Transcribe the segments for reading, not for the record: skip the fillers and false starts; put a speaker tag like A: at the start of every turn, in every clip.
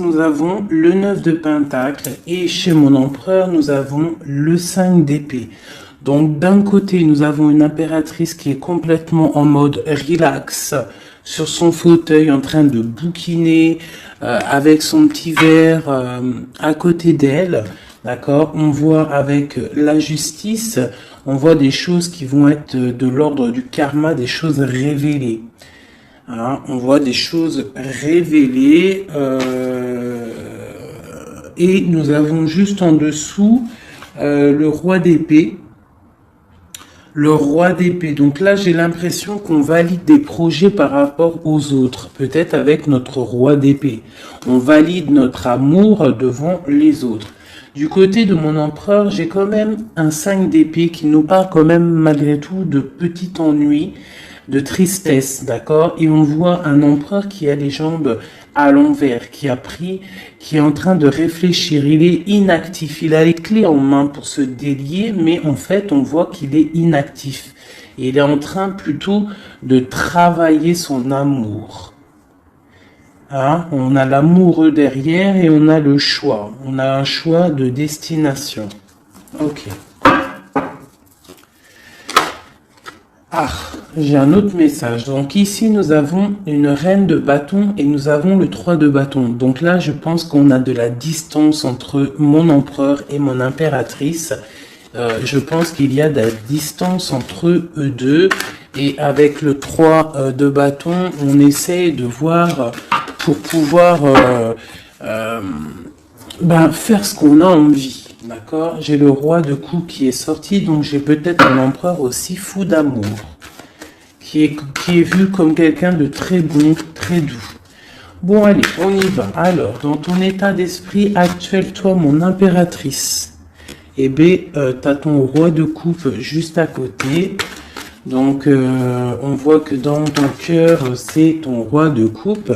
A: Nous avons le 9 de pentacle et chez mon empereur, nous avons le 5 d'épée. Donc d'un côté, nous avons une impératrice qui est complètement en mode relax sur son fauteuil en train de bouquiner avec son petit verre à côté d'elle. D'accord? On voit avec la justice, on voit des choses qui vont être de l'ordre du karma, des choses révélées. Hein, on voit des choses révélées et nous avons juste en dessous le roi d'épée. Le roi d'épée. Donc là, j'ai l'impression qu'on valide des projets par rapport aux autres. Peut-être avec notre roi d'épée. On valide notre amour devant les autres. Du côté de mon empereur, j'ai quand même un 5 d'épée qui nous parle quand même malgré tout de petit ennui, de tristesse, d'accord? Et on voit un empereur qui a les jambes à l'envers, qui est en train de réfléchir. Il est inactif, il a les clés en main pour se délier, mais en fait, on voit qu'il est inactif. Et il est en train plutôt de travailler son amour. Hein? On a l'amoureux derrière et on a le choix. On a un choix de destination. Ok. Ah, j'ai un autre message. Donc ici, nous avons une reine de bâton et nous avons le 3 de bâton. Donc là, je pense qu'on a de la distance entre mon empereur et mon impératrice. Je pense qu'il y a de la distance entre eux deux. Et avec le 3 de bâton, on essaie de voir pour pouvoir faire ce qu'on a envie. D'accord? J'ai le roi de coupe qui est sorti, donc j'ai peut-être un empereur aussi fou d'amour, qui est vu comme quelqu'un de très bon, très doux. Bon, allez, on y va. Alors, dans ton état d'esprit actuel, toi, mon impératrice, eh bien, t'as ton roi de coupe juste à côté. Donc, on voit que dans ton cœur, c'est ton roi de coupe.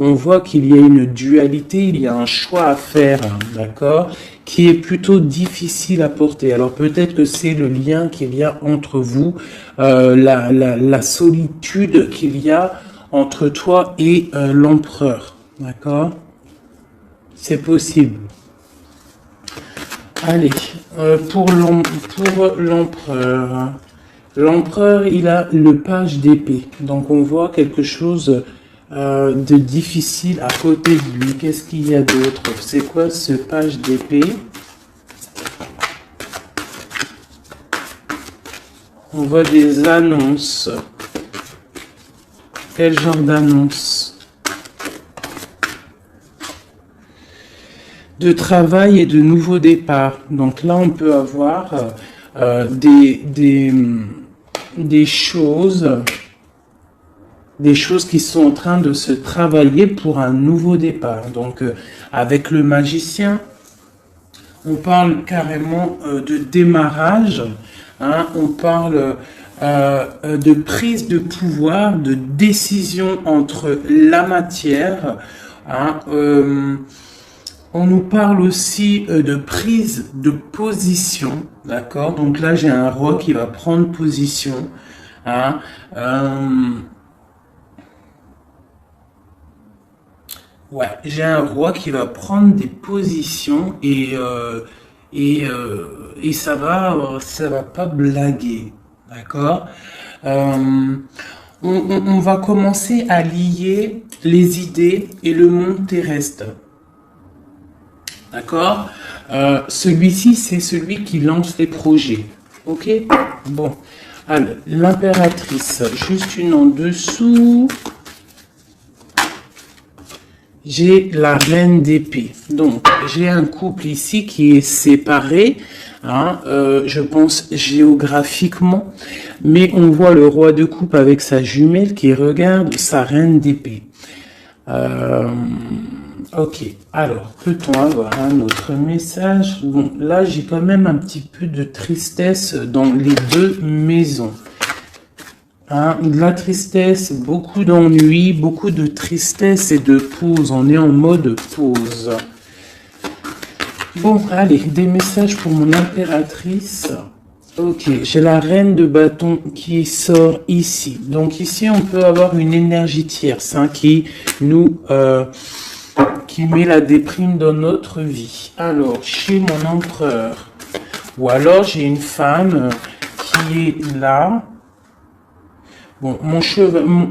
A: On voit qu'il y a une dualité, il y a un choix à faire, d'accord, qui est plutôt difficile à porter. Alors peut-être que c'est le lien qu'il y a entre vous, la solitude qu'il y a entre toi et l'empereur, d'accord? C'est possible. Allez, pour l'empereur, l'empereur, il a le page d'épée. Donc on voit quelque chose de difficile à côté de lui. Qu'est-ce qu'il y a d'autre? C'est quoi ce page d'épée? On voit des annonces. Quel genre d'annonce? De travail et de nouveaux départs. Donc là, on peut avoir des choses qui sont en train de se travailler pour un nouveau départ. Donc, avec le magicien, on parle carrément de démarrage. Hein, on parle de prise de pouvoir, de décision entre la matière. Hein, on nous parle aussi de prise de position. D'accord? Donc là, j'ai un roi qui va prendre position. Hein, ouais, j'ai un roi qui va prendre des positions et ça va pas blaguer, d'accord? On va commencer à lier les idées et le monde terrestre, d'accord? Celui-ci, c'est celui qui lance les projets, ok? Bon, alors, l'impératrice, juste une en dessous. J'ai la reine d'épée. Donc, j'ai un couple ici qui est séparé, hein, je pense géographiquement, mais on voit le roi de coupe avec sa jumelle qui regarde sa reine d'épée. Ok, alors, peut-on avoir un autre message? Bon, là, j'ai quand même un petit peu de tristesse dans les deux maisons. Hein, de la tristesse, beaucoup d'ennui, beaucoup de tristesse et de pause. On est en mode pause. Bon, allez, des messages pour mon impératrice. Ok, j'ai la reine de bâton qui sort ici. Donc ici, on peut avoir une énergie tierce hein, qui nous qui met la déprime dans notre vie. Alors, chez mon empereur, ou alors j'ai une femme qui est là. Bon,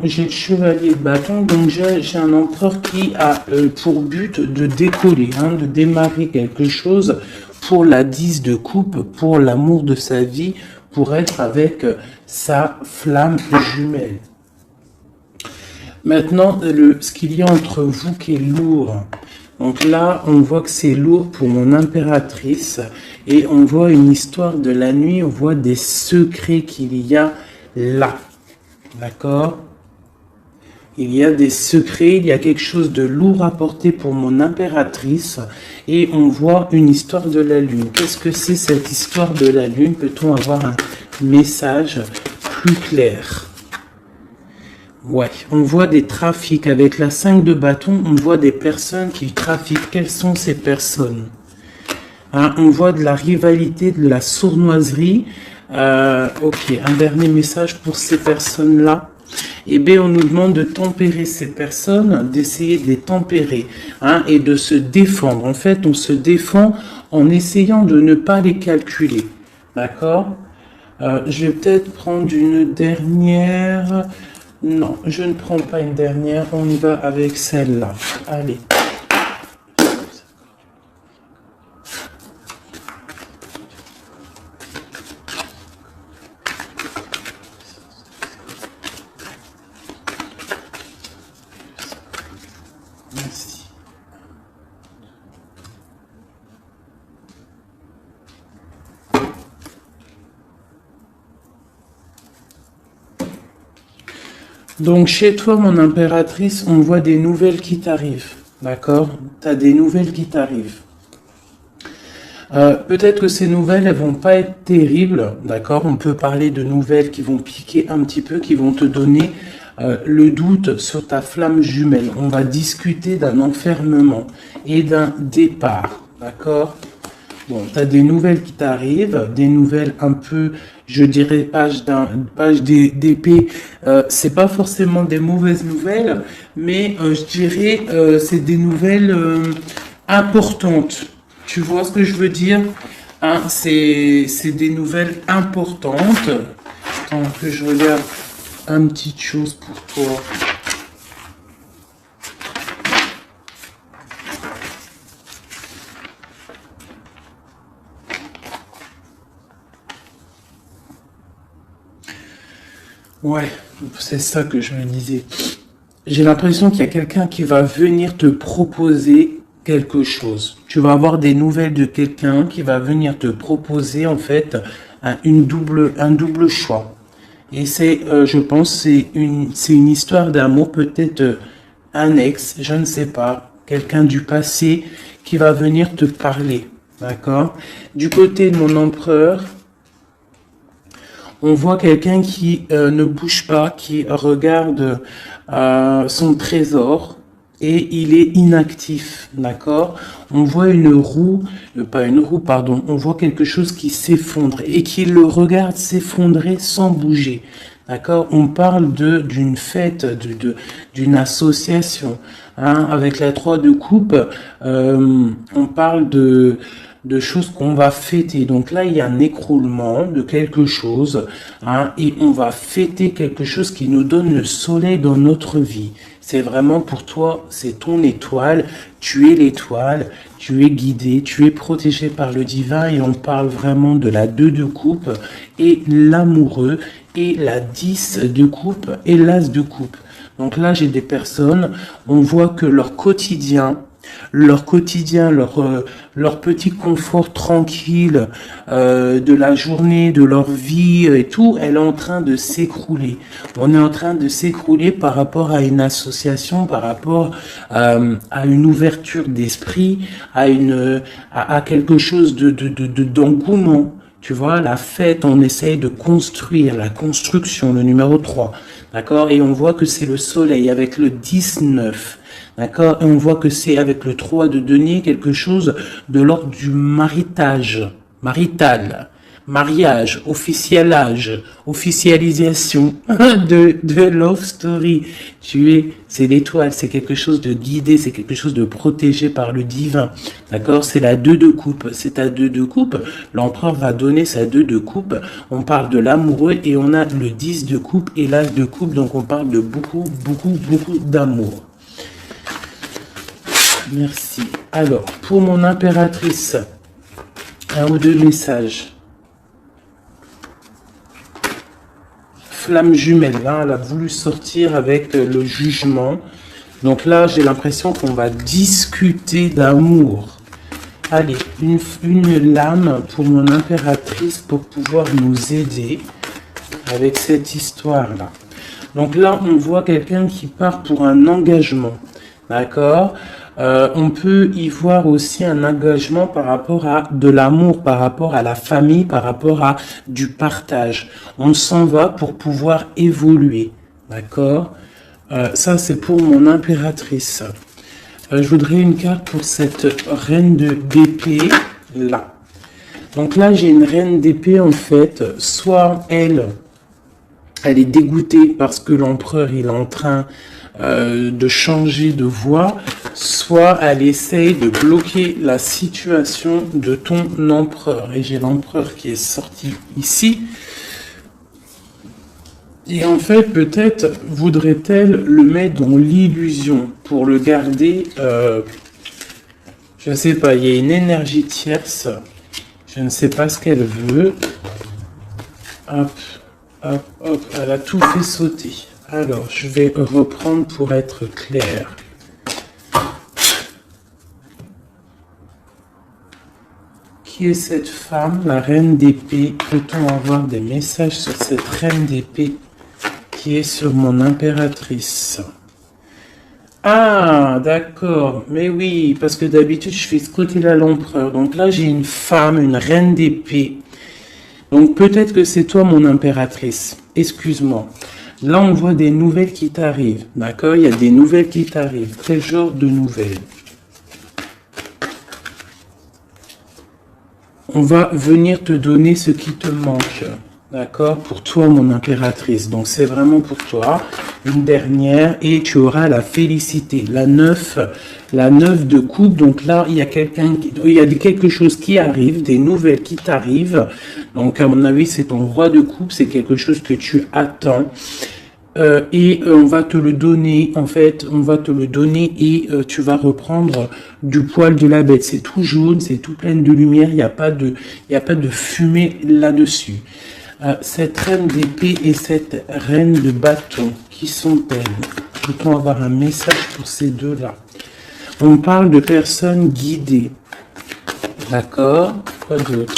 A: j'ai le chevalier de bâton, donc j'ai un empereur qui a pour but de décoller, hein, de démarrer quelque chose pour la 10 de coupe, pour l'amour de sa vie, pour être avec sa flamme jumelle. Maintenant, ce qu'il y a entre vous qui est lourd. Donc là, on voit que c'est lourd pour mon impératrice et on voit une histoire de la nuit, on voit des secrets qu'il y a là. D'accord? Il y a des secrets, il y a quelque chose de lourd à porter pour mon impératrice et on voit une histoire de la lune. Qu'est-ce que c'est cette histoire de la lune? Peut-on avoir un message plus clair? Ouais, on voit des trafics. Avec la 5 de bâton, on voit des personnes qui trafiquent. Quelles sont ces personnes? Hein, on voit de la rivalité, de la sournoiserie. Ok, un dernier message pour ces personnes-là. Eh bien, on nous demande de tempérer ces personnes, d'essayer de les tempérer, hein, et de se défendre. En fait, on se défend en essayant de ne pas les calculer. D'accord? Je vais peut-être prendre une dernière... Non, je ne prends pas une dernière, on y va avec celle-là. Allez. Merci. Donc chez toi, mon impératrice, on voit des nouvelles qui t'arrivent, d'accord? Tu as des nouvelles qui t'arrivent. Peut-être que ces nouvelles, elles vont pas être terribles, d'accord? On peut parler de nouvelles qui vont piquer un petit peu, qui vont te donner le doute sur ta flamme jumelle. On va discuter d'un enfermement et d'un départ, d'accord? Bon, tu as des nouvelles qui t'arrivent, des nouvelles un peu, je dirais, page d'épée. C'est pas forcément des mauvaises nouvelles, mais je dirais, c'est des nouvelles importantes. Tu vois ce que je veux dire? Hein, c'est des nouvelles importantes. Attends que je regarde une petite chose pour toi. Ouais, c'est ça que je me disais. J'ai l'impression qu'il y a quelqu'un qui va venir te proposer quelque chose. Tu vas avoir des nouvelles de quelqu'un qui va venir te proposer en fait un double choix. Et c'est, je pense, c'est une histoire d'amour, peut-être un ex, je ne sais pas, quelqu'un du passé qui va venir te parler, d'accord? Du côté de mon empereur, on voit quelqu'un qui ne bouge pas, qui regarde son trésor et il est inactif, d'accord? On voit une roue, pas une roue, pardon, on voit quelque chose qui s'effondre et qui le regarde s'effondrer sans bouger, d'accord? On parle d'une fête, d'une association, hein, avec la 3 de coupe, on parle de choses qu'on va fêter. Donc là, il y a un écroulement de quelque chose, hein, et on va fêter quelque chose qui nous donne le soleil dans notre vie. C'est vraiment pour toi, c'est ton étoile, tu es l'étoile, tu es guidé, tu es protégé par le divin et on parle vraiment de la 2 de coupe et l'amoureux et la 10 de coupe et l'as de coupe. Donc là, j'ai des personnes, on voit que leur quotidien, leur petit confort tranquille de la journée, de leur vie et tout, elle est en train de s'écrouler. On est en train de s'écrouler par rapport à une association, par rapport à une ouverture d'esprit, à quelque chose d'engouement. Tu vois, la fête, on essaye de construire, la construction, le numéro 3. D'accord? Et on voit que c'est le soleil avec le 19. D'accord? Et on voit que c'est avec le 3 de denier quelque chose de l'ordre du marital. mariage, officialisation de love story. C'est l'étoile, c'est quelque chose de guidé, c'est quelque chose de protégé par le divin. D'accord? C'est la 2 de coupe. C'est ta 2 de coupe. L'empereur va donner sa 2 de coupe. On parle de l'amoureux et on a le 10 de coupe et l'as de coupe. Donc on parle de beaucoup d'amour. Merci. Alors, pour mon impératrice, un ou deux messages. Flamme jumelle, là, elle a voulu sortir avec le jugement. Donc là, j'ai l'impression qu'on va discuter d'amour. Allez, une lame pour mon impératrice pour pouvoir nous aider avec cette histoire-là. Donc là, on voit quelqu'un qui part pour un engagement. D'accord? On peut y voir aussi un engagement par rapport à de l'amour, par rapport à la famille, par rapport à du partage. On s'en va pour pouvoir évoluer. D'accord? Ça, c'est pour mon impératrice. Je voudrais une carte pour cette reine d'épée là. Donc là, j'ai une reine d'épée en fait. Soit elle est dégoûtée parce que l'empereur il est en train de changer de voie, soit elle essaye de bloquer la situation de ton empereur. Et j'ai l'empereur qui est sorti ici. Et en fait, peut-être voudrait-elle le mettre dans l'illusion pour le garder, je ne sais pas, il y a une énergie tierce, je ne sais pas ce qu'elle veut. Hop, hop, hop, elle a tout fait sauter. Alors, je vais reprendre pour être clair. Qui est cette femme, la reine d'épée? Peut-on avoir des messages sur cette reine d'épée qui est sur mon impératrice? Ah, d'accord. Mais oui, parce que d'habitude, je fais ce côté-là l'empereur. Donc là, j'ai une femme, une reine d'épée. Donc peut-être que c'est toi, mon impératrice. Excuse-moi. Là, on voit des nouvelles qui t'arrivent. D'accord? Il y a des nouvelles qui t'arrivent. Quel genre de nouvelles? On va venir te donner ce qui te manque. D'accord? Pour toi, mon impératrice. Donc, c'est vraiment pour toi. Une dernière. Et tu auras la félicité. La 9 de coupe. Donc là, il y a quelque chose qui arrive. Des nouvelles qui t'arrivent. Donc, à mon avis, c'est ton roi de coupe. C'est quelque chose que tu attends. On va te le donner, en fait, on va te le donner et tu vas reprendre du poil de la bête. C'est tout jaune, c'est tout plein de lumière, il n'y a pas de fumée là-dessus. Cette reine d'épée et cette reine de bâton, qui sont-elles? Peut-on avoir un message pour ces deux-là? On parle de personnes guidées. D'accord? Quoi d'autre?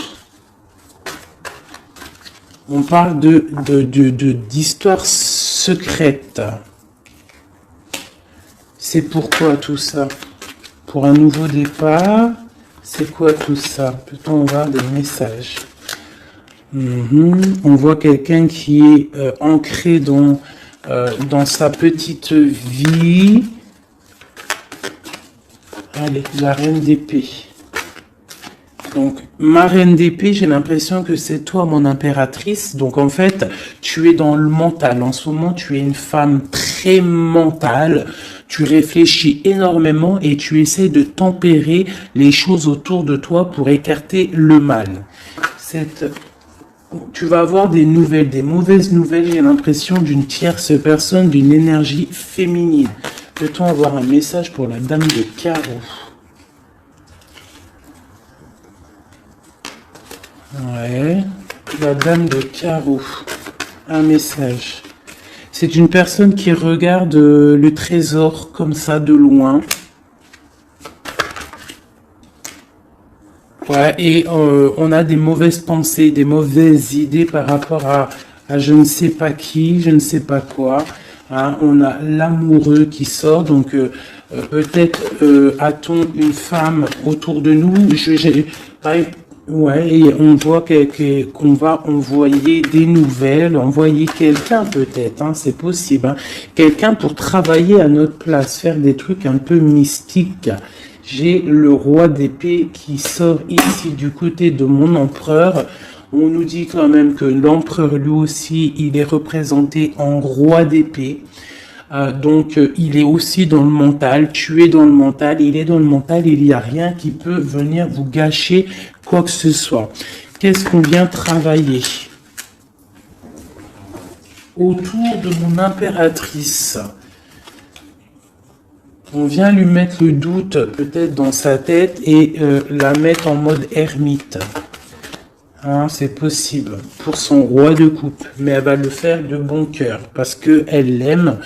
A: On parle d'histoires secrètes. C'est pourquoi tout ça? Pour un nouveau départ? C'est quoi tout ça? Peut-on avoir des messages? On voit quelqu'un qui est ancré dans sa petite vie. Allez, la reine d'épée. Donc, ma reine d'épée, j'ai l'impression que c'est toi, mon impératrice. Donc, en fait, tu es dans le mental. En ce moment, tu es une femme très mentale. Tu réfléchis énormément et tu essaies de tempérer les choses autour de toi pour écarter le mal. Tu vas avoir des nouvelles, des mauvaises nouvelles. J'ai l'impression d'une tierce personne, d'une énergie féminine. Peut-on avoir un message pour la dame de carreau? Ouais, la dame de carreau, un message. C'est une personne qui regarde le trésor comme ça de loin. Ouais, et on a des mauvaises pensées, des mauvaises idées par rapport à je ne sais pas qui, je ne sais pas quoi. Hein, on a l'amoureux qui sort, donc peut-être a-t-on une femme autour de nous. Ouais, et on voit qu'on va envoyer des nouvelles, envoyer quelqu'un peut-être, hein, c'est possible. Hein, quelqu'un pour travailler à notre place, faire des trucs un peu mystiques. J'ai le roi d'épée qui sort ici du côté de mon empereur. On nous dit quand même que l'empereur, lui aussi, il est représenté en roi d'épée. Donc, il est aussi dans le mental, tu es dans le mental, il est dans le mental, il n'y a rien qui peut venir vous gâcher quoi que ce soit. Qu'est-ce qu'on vient travailler autour de mon impératrice? On vient lui mettre le doute peut-être dans sa tête et la mettre en mode ermite. Hein, c'est possible pour son roi de coupe, mais elle va le faire de bon cœur parce que elle l'aime.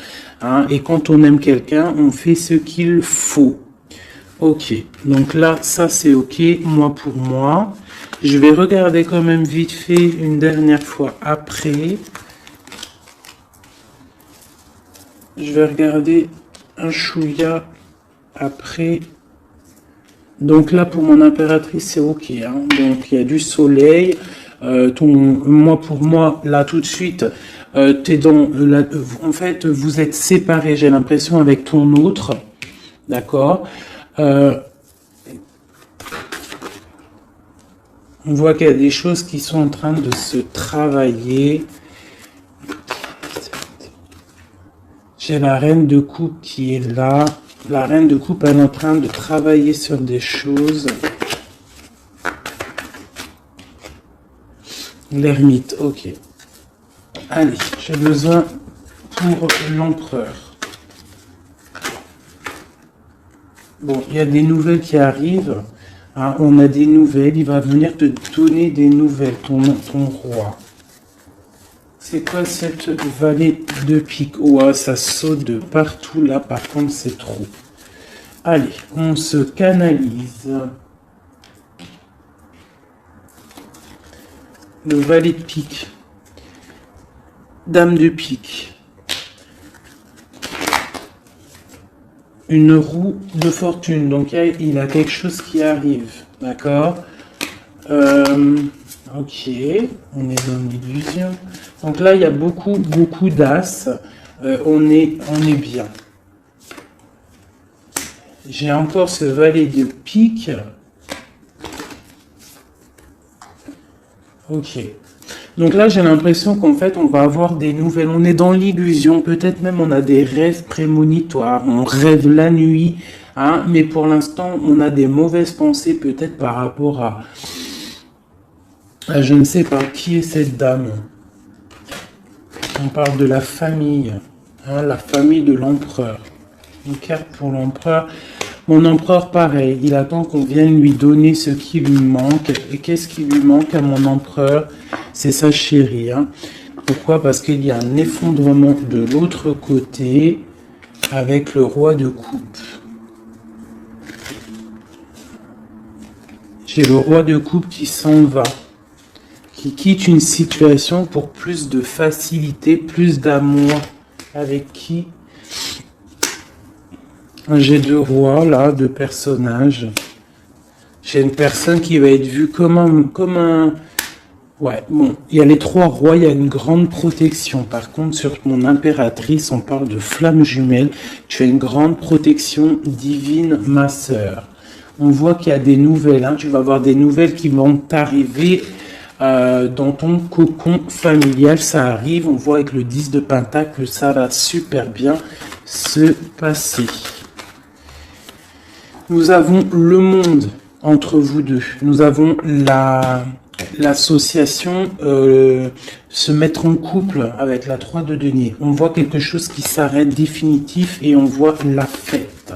A: Hein, et quand on aime quelqu'un, on fait ce qu'il faut. Ok, donc là, ça c'est ok, moi pour moi. Je vais regarder quand même vite fait une dernière fois après. Je vais regarder un chouïa après. Donc là, pour mon impératrice, c'est ok. Hein. Donc il y a du soleil. Moi pour moi, là tout de suite, t'es dans. En fait, vous êtes séparés. J'ai l'impression avec ton autre, d'accord. On voit qu'il y a des choses qui sont en train de se travailler. J'ai la reine de coupe qui est là. La reine de coupe, elle est en train de travailler sur des choses. L'ermite, ok. Allez, j'ai besoin pour l'empereur. Bon, il y a des nouvelles qui arrivent. Hein, on a des nouvelles. Il va venir te donner des nouvelles, ton roi. C'est quoi cette vallée de pique? Oh, ça saute de partout là, par contre c'est trop. Allez, on se canalise. Le valet de pique. Dame de pique. Une roue de fortune. Donc il a quelque chose qui arrive. D'accord. Ok, on est dans l'illusion. Donc là, il y a beaucoup d'as. On est bien. J'ai encore ce valet de pique. Ok. Donc là, j'ai l'impression qu'en fait, on va avoir des nouvelles. On est dans l'illusion. Peut-être même on a des rêves prémonitoires. On rêve la nuit. Hein, mais pour l'instant, on a des mauvaises pensées peut-être par rapport à... Je ne sais pas qui est cette dame. On parle de la famille. Hein, la famille de l'empereur. Une carte pour l'empereur. Mon empereur, pareil. Il attend qu'on vienne lui donner ce qui lui manque. Et qu'est-ce qui lui manque à mon empereur? C'est sa chérie. Hein. Pourquoi? Parce qu'il y a un effondrement de l'autre côté avec le roi de coupe. J'ai le roi de coupe qui s'en va. Qui quitte une situation pour plus de facilité, plus d'amour. Avec qui? J'ai deux rois, là, deux personnages. J'ai une personne qui va être vue comme un... Ouais, bon, il y a les trois rois, il y a une grande protection. Par contre, sur mon impératrice, on parle de flamme jumelle. Tu as une grande protection divine, ma sœur. On voit qu'il y a des nouvelles, hein. Tu vas avoir des nouvelles qui vont t'arriver dans ton cocon familial. Ça arrive, on voit avec le 10 de pentacle, ça va super bien se passer. Nous avons le monde entre vous deux. Nous avons l'association se mettre en couple avec la 3 de denier. On voit quelque chose qui s'arrête définitif et on voit la fête.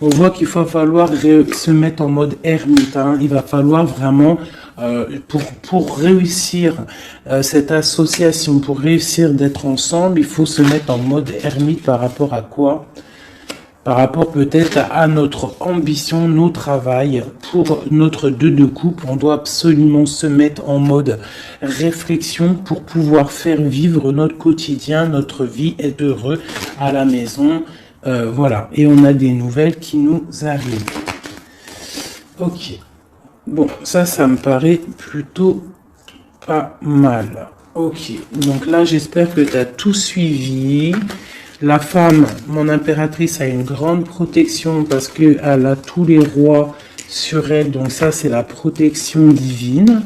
A: On voit qu'il va falloir se mettre en mode ermite. Hein. Il va falloir vraiment, pour réussir cette association, pour réussir d'être ensemble, il faut se mettre en mode ermite par rapport à quoi? Par rapport peut-être à notre ambition, nos travail. Pour notre 2 de coupe, on doit absolument se mettre en mode réflexion pour pouvoir faire vivre notre quotidien, notre vie, être heureux à la maison. Voilà, et on a des nouvelles qui nous arrivent. Ok. Bon, ça me paraît plutôt pas mal. Ok, donc là, j'espère que tu as tout suivi. La femme, mon impératrice, a une grande protection parce qu'elle a tous les rois sur elle. Donc ça, c'est la protection divine.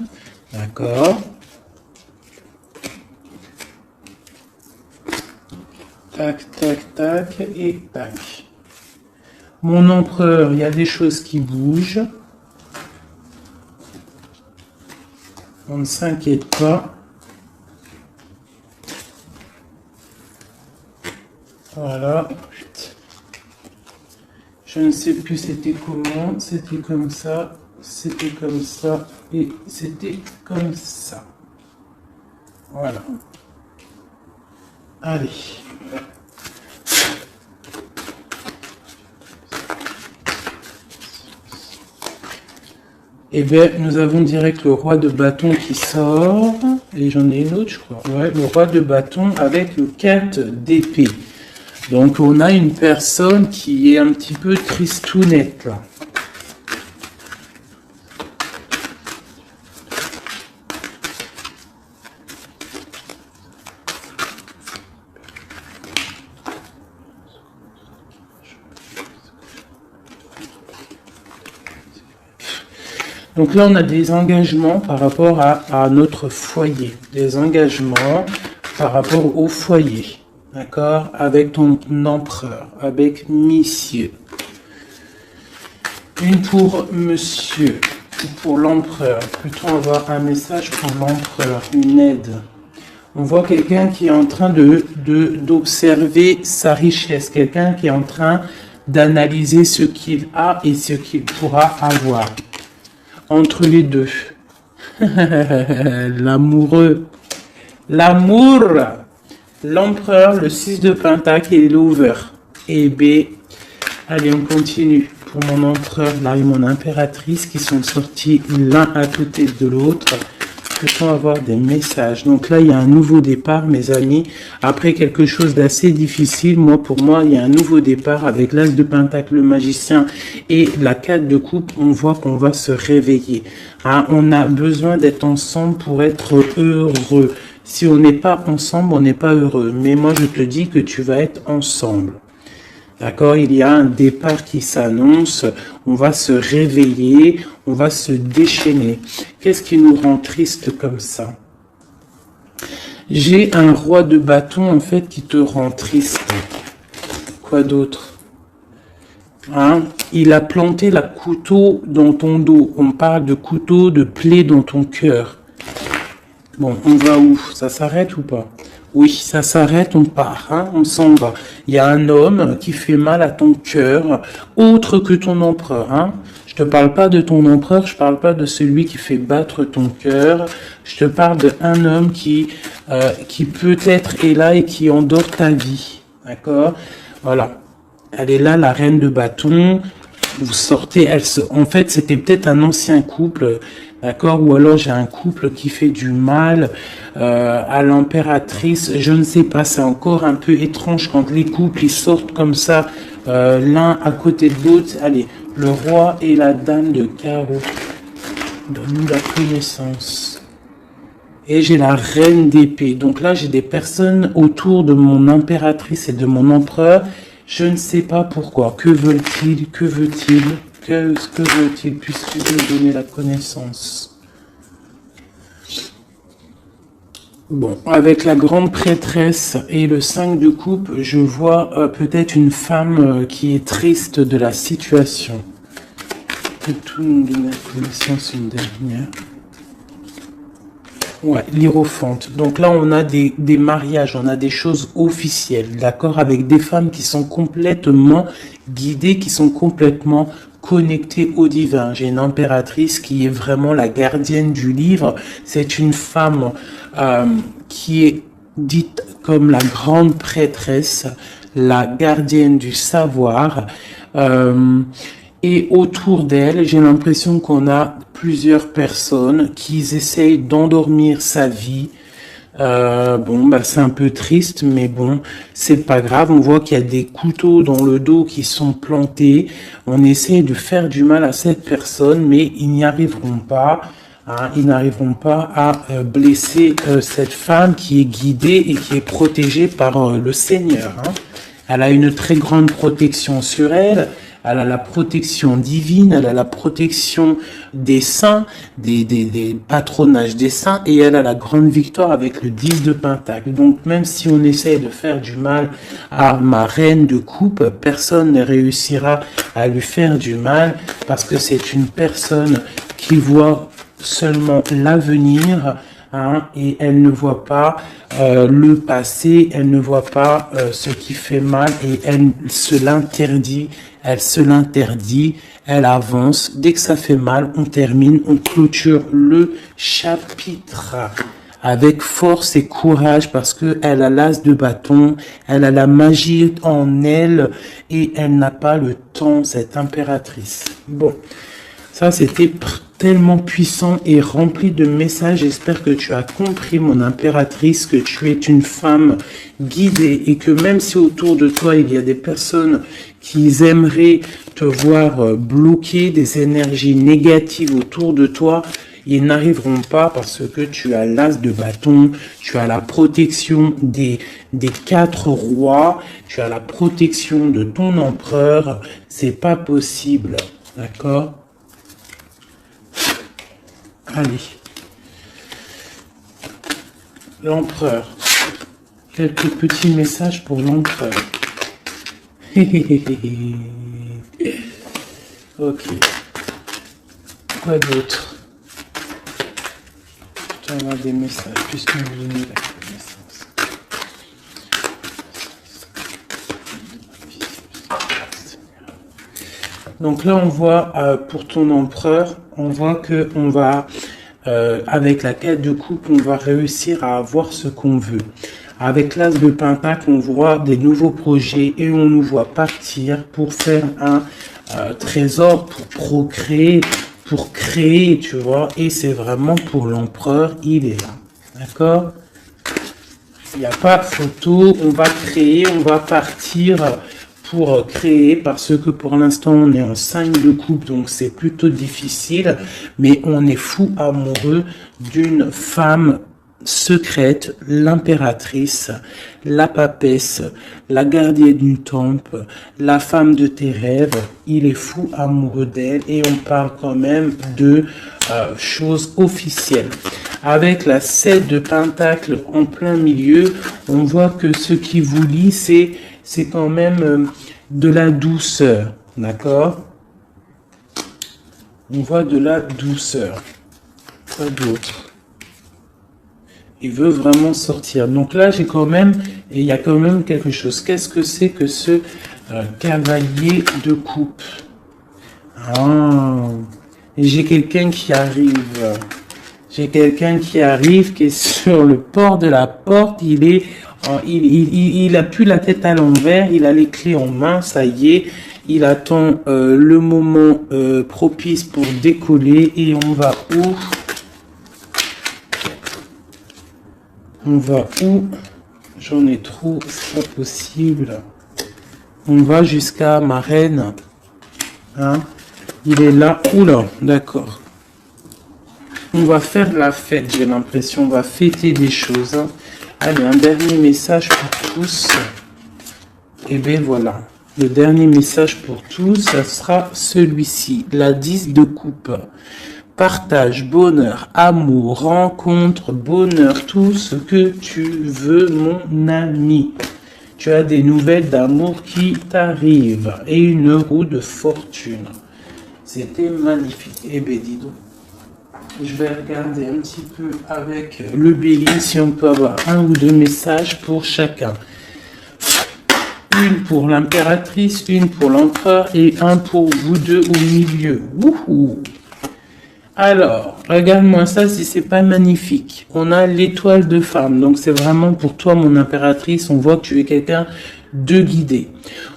A: D'accord. Tac, tac, tac, et tac. Mon empereur, il y a des choses qui bougent. On ne s'inquiète pas. Voilà. Je ne sais plus c'était comment. C'était comme ça. C'était comme ça. Et c'était comme ça. Voilà. Allez. Eh bien, nous avons direct le roi de bâton qui sort. Et j'en ai une autre, je crois. Ouais, le roi de bâton avec le 4 d'épée. Donc, on a une personne qui est un petit peu tristounette, là. Donc là, on a des engagements par rapport à notre foyer. Des engagements par rapport au foyer. D'accord? Avec ton empereur. Avec monsieur. Une pour monsieur. Pour l'empereur. Plutôt avoir un message pour l'empereur. Une aide. On voit quelqu'un qui est en train d'observer sa richesse. Quelqu'un qui est en train d'analyser ce qu'il a et ce qu'il pourra avoir. Entre les deux. L'amoureux. L'amour. L'empereur, le 6 de pentacle et l'over. Et B. Allez, on continue. Pour mon empereur, là, et mon impératrice qui sont sortis l'un à côté de l'autre. Peut-on avoir des messages? Donc là, il y a un nouveau départ, mes amis. Après quelque chose d'assez difficile, pour moi, il y a un nouveau départ avec l'as de pentacle, le magicien et la 4 de coupe. On voit qu'on va se réveiller. Hein, on a besoin d'être ensemble pour être heureux. Si on n'est pas ensemble, on n'est pas heureux. Mais moi, je te dis que tu vas être ensemble. D'accord? Il y a un départ qui s'annonce. On va se réveiller. On va se déchaîner. Qu'est-ce qui nous rend triste comme ça? J'ai un roi de bâton, en fait, qui te rend triste. Quoi d'autre? Hein? Il a planté la couteau dans ton dos. On parle de couteau, de plaie dans ton cœur. Bon, on va où? Ça s'arrête ou pas? Oui, ça s'arrête, on part, hein, on s'en va. Il y a un homme qui fait mal à ton cœur, autre que ton empereur. Hein. Je te parle pas de ton empereur, je parle pas de celui qui fait battre ton cœur. Je te parle d'un homme qui peut-être est là et qui endort ta vie. D'accord? Voilà. Elle est là, la reine de bâton. Vous sortez, en fait, c'était peut-être un ancien couple, d'accord, ou alors j'ai un couple qui fait du mal à l'impératrice, je ne sais pas, c'est encore un peu étrange quand les couples ils sortent comme ça, l'un à côté de l'autre. Allez, le roi et la dame de carreau, donne-nous la connaissance. Et j'ai la reine d'épée, donc là j'ai des personnes autour de mon impératrice et de mon empereur. Je ne sais pas pourquoi. Que veulent-ils? Que veut-il? Que veut-il? Puisque me donner la connaissance. Bon, avec la grande prêtresse et le 5 de coupe, je vois peut-être une femme qui est triste de la situation. Peut-on nous donner la connaissance une dernière? Ouais, l'hiérophante. Donc là, on a des mariages, on a des choses officielles, d'accord, avec des femmes qui sont complètement guidées, qui sont complètement connectées au divin. J'ai une impératrice qui est vraiment la gardienne du livre. C'est une femme qui est dite comme la grande prêtresse, la gardienne du savoir. Et autour d'elle, j'ai l'impression qu'on a plusieurs personnes qui essayent d'endormir sa vie. C'est un peu triste, mais bon, c'est pas grave. On voit qu'il y a des couteaux dans le dos qui sont plantés. On essaie de faire du mal à cette personne, mais ils n'y arriveront pas. Hein, ils n'arriveront pas à blesser cette femme qui est guidée et qui est protégée par le Seigneur. Hein. Elle a une très grande protection sur elle. elle a la protection divine, elle a la protection des saints, des patronages des saints, et elle a la grande victoire avec le 10 de Pentacle. Donc même si on essaie de faire du mal à ma reine de coupe, personne ne réussira à lui faire du mal, parce que c'est une personne qui voit seulement l'avenir, hein, et elle ne voit pas le passé, elle ne voit pas ce qui fait mal, et elle se l'interdit, elle avance. Dès que ça fait mal, on termine, on clôture le chapitre avec force et courage, parce que elle a l'as de bâton, elle a la magie en elle, et elle n'a pas le temps, cette impératrice. Bon, ça c'était tellement puissant et rempli de messages. J'espère que tu as compris, mon impératrice, que tu es une femme guidée, et que même si autour de toi il y a des personnes qui aimeraient te voir bloquer, des énergies négatives autour de toi, ils n'arriveront pas, parce que tu as l'as de bâton, tu as la protection des 4 rois, tu as la protection de ton empereur. C'est pas possible, d'accord? Allez. L'empereur. Quelques petits messages pour l'empereur. Ok. Quoi d'autre? Tu vas avoir des messages, puisque vous donnez la connaissance. Donc là, on voit pour ton empereur, on voit que on va, avec la 4 de coupe, on va réussir à avoir ce qu'on veut. Avec l'as de pentacle, on voit des nouveaux projets, et on nous voit partir pour faire un trésor, pour procréer, pour créer, tu vois. Et c'est vraiment pour l'empereur, il est là, d'accord? Il n'y a pas photo, on va créer, on va partir pour créer, parce que pour l'instant on est en 5 de coupe, donc c'est plutôt difficile, mais on est fou amoureux d'une femme secrète, l'impératrice, la papesse, la gardienne du temple, la femme de tes rêves. Il est fou amoureux d'elle, et on parle quand même de choses officielles. Avec la 7 de pentacle en plein milieu, on voit que ce qui vous lie, c'est quand même de la douceur, d'accord? On voit de la douceur. Quoi d'autre? Il veut vraiment sortir. Donc là, j'ai quand même, et il y a quand même quelque chose. Qu'est-ce que c'est que ce cavalier de coupe? Ah, et j'ai quelqu'un qui arrive. J'ai quelqu'un qui arrive, qui est sur le port de la porte. Il a plus la tête à l'envers. Il a les clés en main. Ça y est. Il attend le moment propice pour décoller. Et on va où? On va où? J'en ai trop, c'est pas possible. On va jusqu'à ma reine. Hein? Il est là. Oula, d'accord. On va faire la fête, j'ai l'impression. On va fêter des choses. Hein. Allez, un dernier message pour tous. Et bien voilà. Le dernier message pour tous, ça sera celui-ci. La 10 de coupe. Partage, bonheur, amour, rencontre, bonheur, tout ce que tu veux, mon ami. Tu as des nouvelles d'amour qui t'arrivent, et une roue de fortune. C'était magnifique. Eh bien, dis donc. Je vais regarder un petit peu avec le bélier si on peut avoir 1 ou 2 messages pour chacun. Une pour l'impératrice, une pour l'empereur, et un pour vous deux au milieu. Wouhou! Alors, regarde-moi ça si c'est pas magnifique. On a l'étoile de femme, donc c'est vraiment pour toi, mon impératrice. On voit que tu es quelqu'un de guidé.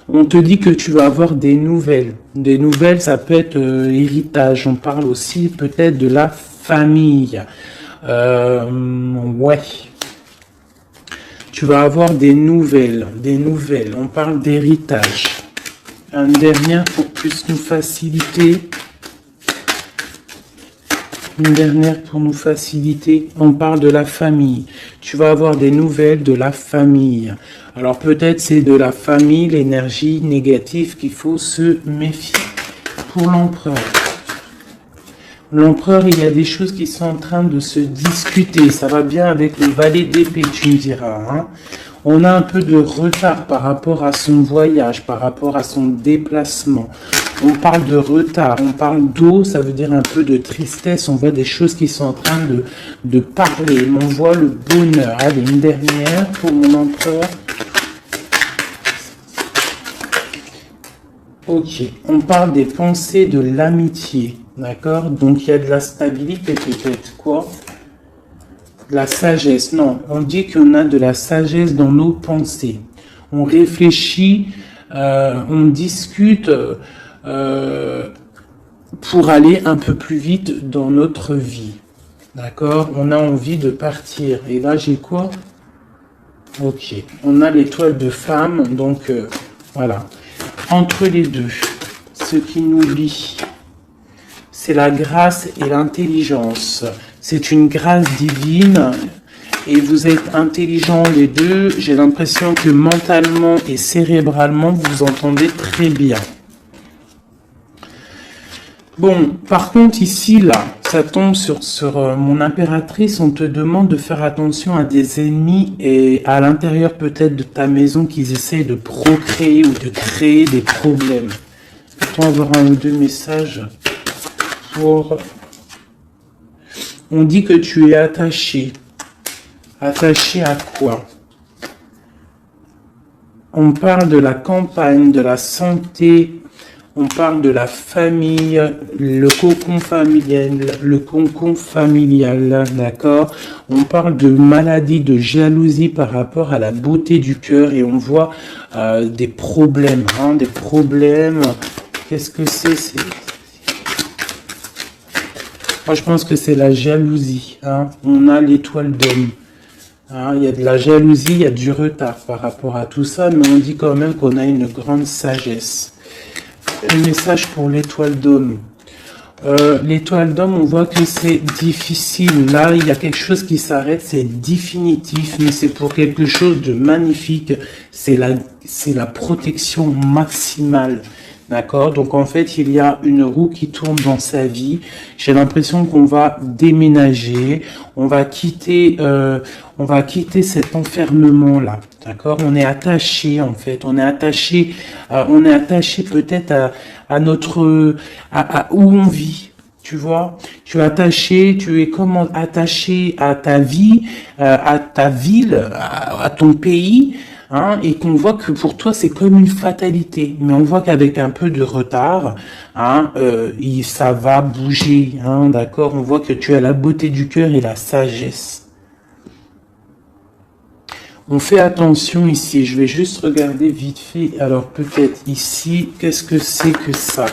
A: On te dit que tu vas avoir des nouvelles. Des nouvelles, ça peut être héritage. On parle aussi peut-être de la famille. Ouais. Tu vas avoir des nouvelles. Des nouvelles. On parle d'héritage. Un dernier pour plus nous faciliter Une dernière pour nous faciliter. On parle de la famille. Tu vas avoir des nouvelles de la famille. Alors peut-être c'est de la famille, l'énergie négative qu'il faut se méfier. Pour l'empereur. L'empereur, il y a des choses qui sont en train de se discuter. Ça va bien avec le valet d'épée, tu me diras. Hein. On a un peu de retard par rapport à son voyage, par rapport à son déplacement. On parle de retard, on parle d'eau, ça veut dire un peu de tristesse. On voit des choses qui sont en train de parler. On voit le bonheur. Allez, une dernière pour mon empereur. Ok, on parle des pensées de l'amitié. D'accord? Donc il y a de la stabilité peut-être. Quoi? De la sagesse. Non, on dit qu'on a de la sagesse dans nos pensées. On réfléchit, on discute pour aller un peu plus vite dans notre vie. D'accord? On a envie de partir. Et là, j'ai quoi? Ok. On a l'étoile de femme. Donc, voilà. Entre les deux, ce qui nous lie, c'est la grâce et l'intelligence. C'est une grâce divine et vous êtes intelligents les deux. J'ai l'impression que mentalement et cérébralement, vous entendez très bien. Bon, par contre, ici, là, ça tombe sur mon impératrice. On te demande de faire attention à des ennemis et à l'intérieur peut-être de ta maison qu'ils essaient de procréer ou de créer des problèmes. Peut-on avoir un ou deux messages pour... On dit que tu es attaché. Attaché à quoi? On parle de la campagne, de la santé, on parle de la famille, le cocon familial, d'accord? On parle de maladie, de jalousie par rapport à la beauté du cœur et on voit des problèmes, hein, des problèmes. Qu'est-ce que c'est? Moi, je pense que c'est la jalousie. Hein. On a l'étoile d'homme. Hein, il y a de la jalousie, il y a du retard par rapport à tout ça, mais on dit quand même qu'on a une grande sagesse. Un message pour l'étoile d'homme. L'étoile d'homme, on voit que c'est difficile. Là, il y a quelque chose qui s'arrête, c'est définitif, mais c'est pour quelque chose de magnifique. C'est la protection maximale. D'accord? Donc, en fait, il y a une roue qui tourne dans sa vie. J'ai l'impression qu'on va déménager. On va quitter cet enfermement-là. D'accord? On est attaché, en fait. On est attaché peut-être à notre, où on vit. Tu vois? Tu es attaché, tu es comment attaché à ta vie, à ta ville, à ton pays. Hein, et qu'on voit que pour toi c'est comme une fatalité, mais on voit qu'avec un peu de retard, hein, ça va bouger, hein, d'accord. On voit que tu as la beauté du cœur et la sagesse. On fait attention ici. Je vais juste regarder vite fait. Alors peut-être ici, qu'est-ce que c'est que ça?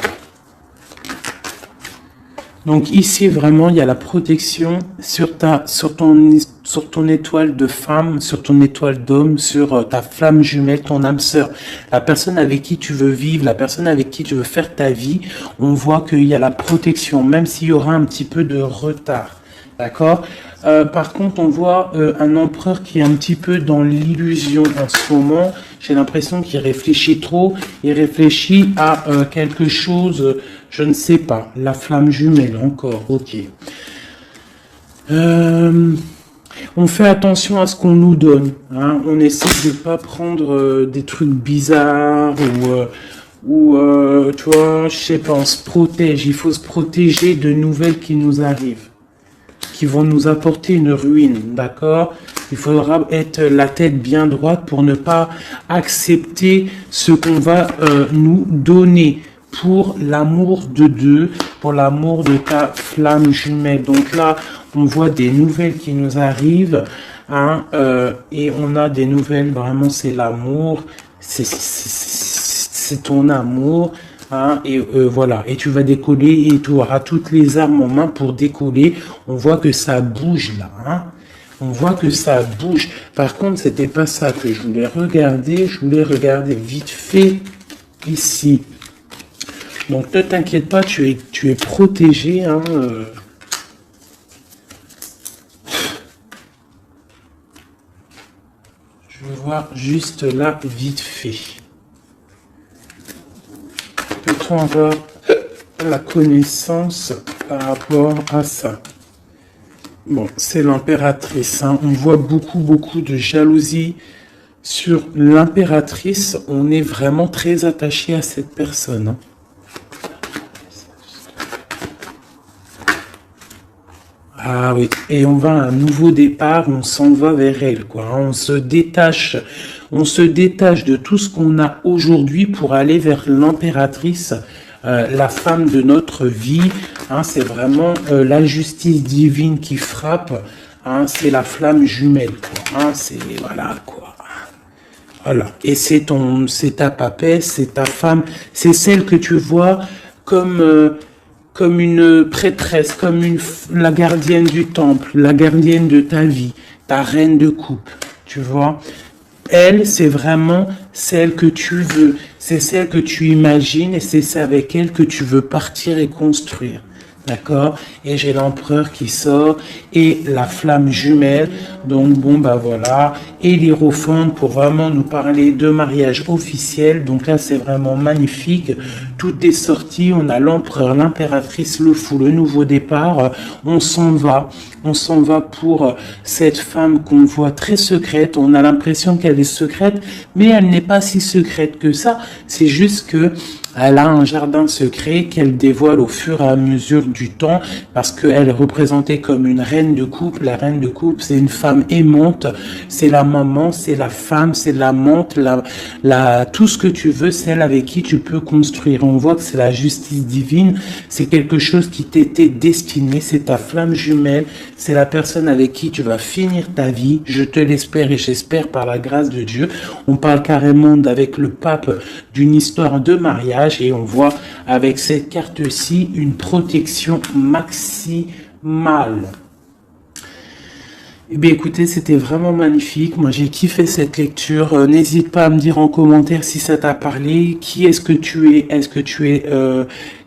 A: Donc ici vraiment il y a la protection sur ton étoile de femme, sur ton étoile d'homme, sur ta flamme jumelle, ton âme sœur, la personne avec qui tu veux vivre, la personne avec qui tu veux faire ta vie. On voit qu'il y a la protection, même s'il y aura un petit peu de retard. D'accord? Par contre, on voit un empereur qui est un petit peu dans l'illusion en ce moment. J'ai l'impression qu'il réfléchit trop. Il réfléchit à quelque chose, je ne sais pas. La flamme jumelle, encore. Ok. On fait attention à ce qu'on nous donne. Hein. On essaie de pas prendre des trucs bizarres ou tu vois, je sais pas, on se protège. Il faut se protéger de nouvelles qui nous arrivent, qui vont nous apporter une ruine, d'accord? Il faudra être la tête bien droite pour ne pas accepter ce qu'on va nous donner pour l'amour de Dieu, pour l'amour de ta flamme jumelle. Donc là, on voit des nouvelles qui nous arrivent, hein, et on a des nouvelles, vraiment c'est l'amour, c'est ton amour. Hein, et voilà, et tu vas décoller et tu auras toutes les armes en main pour décoller. On voit que ça bouge là, hein. On voit que ça bouge. Par contre, c'était pas ça que je voulais regarder. Je voulais regarder vite fait ici. Donc ne t'inquiète pas, tu es protégé, hein. voir juste là, vite fait. Peut-on avoir la connaissance par rapport à ça? Bon, c'est l'impératrice. Hein. On voit beaucoup de jalousie sur l'impératrice. On est vraiment très attaché à cette personne. Hein. Ah oui, et on va à un nouveau départ, on s'en va vers elle, quoi. Hein. On se détache de tout ce qu'on a aujourd'hui pour aller vers l'impératrice, la femme de notre vie. Hein, c'est vraiment la justice divine qui frappe. Hein, c'est la flamme jumelle, quoi. Hein, c'est voilà quoi. Voilà. Et c'est ta papesse, c'est ta femme, c'est celle que tu vois comme une prêtresse, la gardienne du temple, la gardienne de ta vie, ta reine de coupe, tu vois. Elle, c'est vraiment celle que tu veux, c'est celle que tu imagines et c'est avec elle que tu veux partir et construire. D'accord? Et j'ai l'empereur qui sort et la flamme jumelle. Donc bon bah voilà. Et l'hiérophante pour vraiment nous parler de mariage officiel. Donc là c'est vraiment magnifique. Tout est sorti. On a l'empereur, l'impératrice, le fou, le nouveau départ. On s'en va. On s'en va pour cette femme qu'on voit très secrète. On a l'impression qu'elle est secrète, mais elle n'est pas si secrète que ça. C'est juste que elle a un jardin secret qu'elle dévoile au fur et à mesure du temps parce qu'elle est représentée comme une reine de couple. La reine de couple, c'est une femme aimante, c'est la maman, c'est la femme, c'est l'amante, tout ce que tu veux, celle avec qui tu peux construire. On voit que c'est la justice divine, c'est quelque chose qui t'était destiné, c'est ta flamme jumelle, c'est la personne avec qui tu vas finir ta vie. Je te l'espère et j'espère par la grâce de Dieu. On parle carrément avec le pape d'une histoire de mariage. Et on voit avec cette carte-ci une protection maximale. Eh bien écoutez, c'était vraiment magnifique. Moi j'ai kiffé cette lecture. N'hésite pas à me dire en commentaire si ça t'a parlé. Qui est-ce que tu es?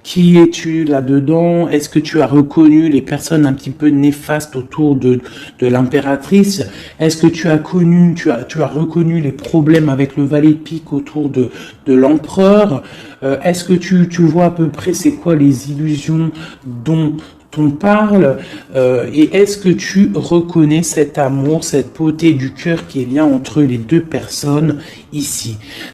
A: Qui es-tu là-dedans? Est-ce que tu as reconnu les personnes un petit peu néfastes autour de l'impératrice? Est-ce que tu as reconnu les problèmes avec le valet de pique autour de l'empereur? Est-ce que tu vois à peu près c'est quoi les illusions dont on parle, et est-ce que tu reconnais cet amour, cette beauté du cœur qui est lien entre les deux personnes ici?